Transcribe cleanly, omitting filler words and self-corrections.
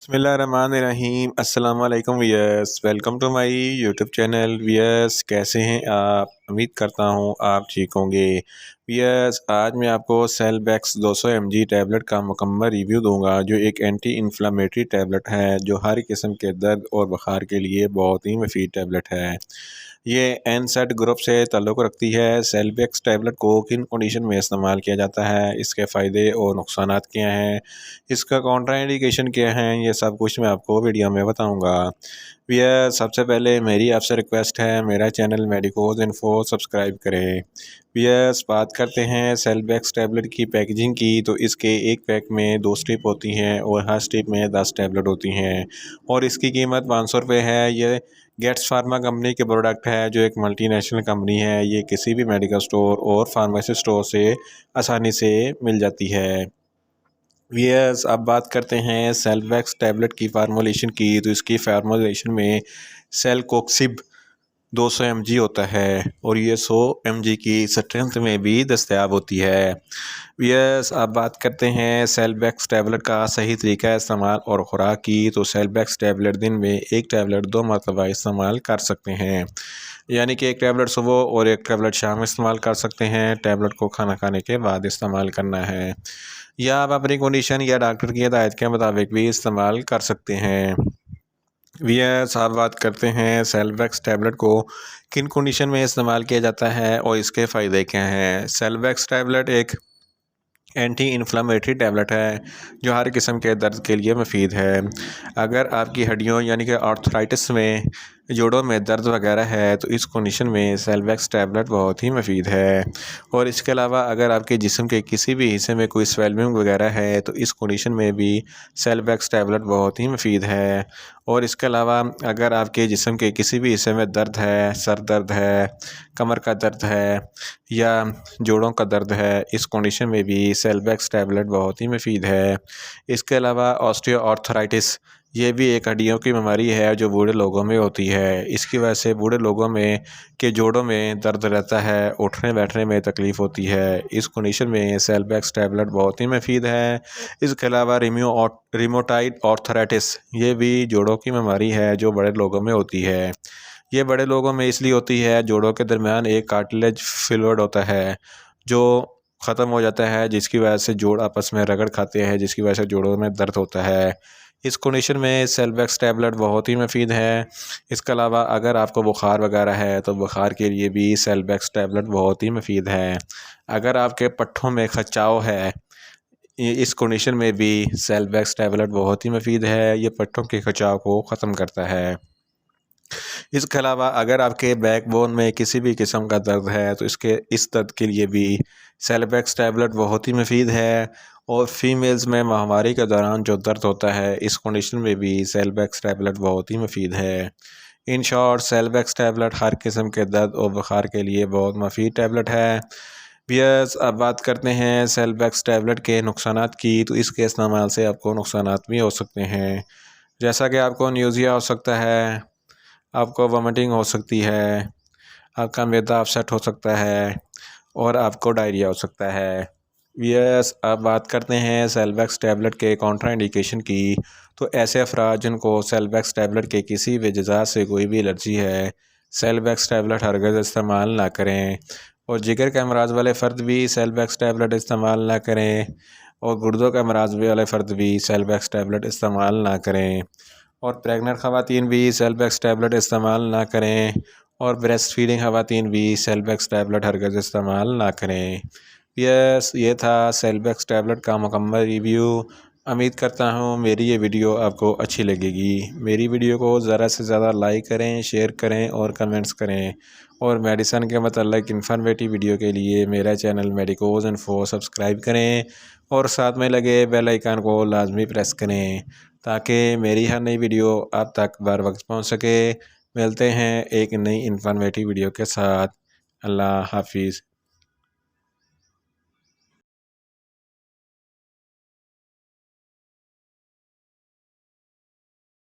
बिस्मिल्लाहिर्रहमानिर्रहीम अस्सलाम वालेकुम viewers, welcome to my YouTube channel. Viewers, कैसे हैं आप? उम्मीद करता हूँ आप ठीक होंगे। वियर्स, आज मैं आपको सेलबैक्स 200 mg टैबलेट का मुकम्मल रिव्यू दूंगा, जो एक एंटी इन्फ्लामेटरी टैबलेट है जो हर किस्म के दर्द और बुखार के लिए बहुत ही मुफीद टैबलेट है। ये एनसेड ग्रुप से ताल्लुक़ रखती है। सेलबैक्स टैबलेट को किन कंडीशन में इस्तेमाल किया जाता है, इसके फ़ायदे और नुकसानात क्या हैं, इसका कॉन्ट्रा इंडिकेशन क्या है, ये सब कुछ मैं आपको वीडियो में बताऊंगा। भैया, सबसे पहले मेरी आपसे रिक्वेस्ट है, मेरा चैनल मेडिकोज इन्फो सब्सक्राइब करें। भैया, बात करते हैं सेलबैक्स टैबलेट की पैकेजिंग की, तो इसके एक पैक में 2 स्ट्रिप होती हैं और हर स्ट्रिप में 10 टैबलेट होती हैं और इसकी कीमत 500 रुपये है। ये गेट्स फार्मा कंपनी के प्रोडक्ट है, जो एक मल्टीनेशनल कंपनी है। ये किसी भी मेडिकल स्टोर और फार्मेसी स्टोर से आसानी से मिल जाती है। वियर्स, अब बात करते हैं सेलवैक्स टैबलेट की फार्मूलेशन की, तो इसकी फार्मूलेशन में सेलकोक्सिब 200 mg होता है और ये 100 mg की स्ट्रेंथ में भी दस्तयाब होती है। वियर्स, अब बात करते हैं सेलबैक्स टैबलेट का सही तरीका इस्तेमाल और खुराक की, तो सेलबैक्स टैबलेट दिन में एक टैबलेट 2 मरतबा इस्तेमाल कर सकते हैं, यानी कि एक टैबलेट सुबह और एक टैबलेट शाम इस्तेमाल कर सकते हैं। टैबलेट को खाना खाने के बाद इस्तेमाल करना है, या आप अपनी कंडीशन या डॉक्टर की हिदायत के मुताबिक भी इस्तेमाल कर सकते हैं। वियर्स, आप बात करते हैं सेलवैक्स टैबलेट को किन कंडीशन में इस्तेमाल किया जाता है और इसके फ़ायदे क्या हैं। सेलवैक्स टैबलेट एक एंटी इन्फ्लामेटरी टैबलेट है जो हर किस्म के दर्द के लिए मुफीद है। अगर आपकी हड्डियों यानी कि आर्थराइटिस में, जोड़ों में दर्द वगैरह है, तो इस कंडीशन में सेलवैक्स टैबलेट बहुत ही मुफीद है। और इसके अलावा अगर आपके जिस्म के किसी भी हिस्से में कोई स्वेलिंग वगैरह है, तो इस कंडीशन में भी सेलवैक्स टैबलेट बहुत ही मुफीद है। और इसके अलावा अगर आपके जिस्म के किसी भी हिस्से में दर्द है, सर दर्द है, कमर का दर्द है या जोड़ों का दर्द है, इस कंडीशन में भी सेलबैक्स टैबलेट बहुत ही मुफीद है। इसके अलावा ऑस्टियोआर्थराइटिस, ये भी एक हड्डियों की बीमारी है जो बूढ़े लोगों में होती है। इसकी वजह से बूढ़े लोगों में के जोड़ों में दर्द रहता है, उठने बैठने में तकलीफ़ होती है। इस कंडीशन में सेलबैक्स टैबलेट बहुत ही मुफीद है। इसके अलावा रिमोटाइड आर्थराइटिस, ये भी जोड़ों की बीमारी है जो बड़े लोगों में होती है। ये बड़े लोगों में इसलिए होती है, जोड़ों के दरमियान एक कार्टिलेज फ्लूइड होता है जो ख़त्म हो जाता है, जिसकी वजह से जोड़ आपस में रगड़ खाते हैं, जिसकी वजह से जोड़ों में दर्द होता है। इस कंडीशन में सेलबैक्स टैबलेट बहुत ही मुफीद है। इसके अलावा अगर आपको बुखार वगैरह है, तो बुखार के लिए भी सेलबैक्स टैबलेट बहुत ही मुफीद है। अगर आपके पट्ठों में खिंचाव है, इस कंडीशन में भी सेलबैक्स टैबलेट बहुत ही मुफीद है। ये पट्ठों के खिंचाव को ख़त्म करता है। इसके अलावा अगर आपके बैकबोन में किसी भी किस्म का दर्द है, तो इस दर्द के लिए भी सेलबैक्स टैबलेट बहुत ही मुफीद है। और फीमेल्स में माहवारी के दौरान जो दर्द होता है, इस कंडीशन में भी सेलबैक्स टैबलेट बहुत ही मुफीद है। इन शॉर्ट, सेलबैक्स टैबलेट हर किस्म के दर्द और बुखार के लिए बहुत मुफीद टैबलेट है। वियर्स, अब बात करते हैं सेलबैक्स टैबलेट के नुकसानात की, तो इसके इस्तेमाल से आपको नुकसानात भी हो सकते हैं, जैसा कि आपको न्यूज़िया हो सकता है, आपको वोमिटिंग हो सकती है, आपका मैदा अपसेट हो सकता है और आपको डायरिया हो सकता है। यस, अब बात करते हैं सेलबैक्स टैबलेट के कॉन्ट्रा इंडिकेशन की, तो ऐसे अफराद जिनको सेलबैक्स टैबलेट के किसी भी वजह से कोई भी एलर्जी है, सेलबैक्स टैबलेट हरगज़ इस्तेमाल ना करें। और जिगर के अमराज वाले फ़र्द भी सेलबैक्स टैबलेट इस्तेमाल ना करें, और गुर्दों के अमराज वाले फ़र्द भी सेलबैक्स टैबलेट इस्तेमाल ना करें। और प्रेग्नेंट ख़वातीन भी सेलबैक्स टैबलेट इस्तेमाल ना करें, और ब्रेस्ट फीडिंग ख़वातीन भी सेलबैक्स टैबलेट हरगज़ इस्तेमाल ना करें। यस, ये था सेलबैक्स टैबलेट का मुकम्मल रिव्यू। उम्मीद करता हूँ मेरी ये वीडियो आपको अच्छी लगेगी। मेरी वीडियो को ज़्यादा से ज़्यादा लाइक करें, शेयर करें और कमेंट्स करें। और मेडिसन के मतलब इन्फॉर्मेटिव वीडियो के लिए मेरा चैनल मेडिकोज इन्फो सब्सक्राइब करें और साथ में लगे बेल आइकन को लाजमी प्रेस करें, ताकि मेरी हर नई वीडियो आप तक बर वक्त पहुँच सके। मिलते हैं एक नई इन्फॉर्मेटिव वीडियो के साथ। अल्लाह हाफिज़।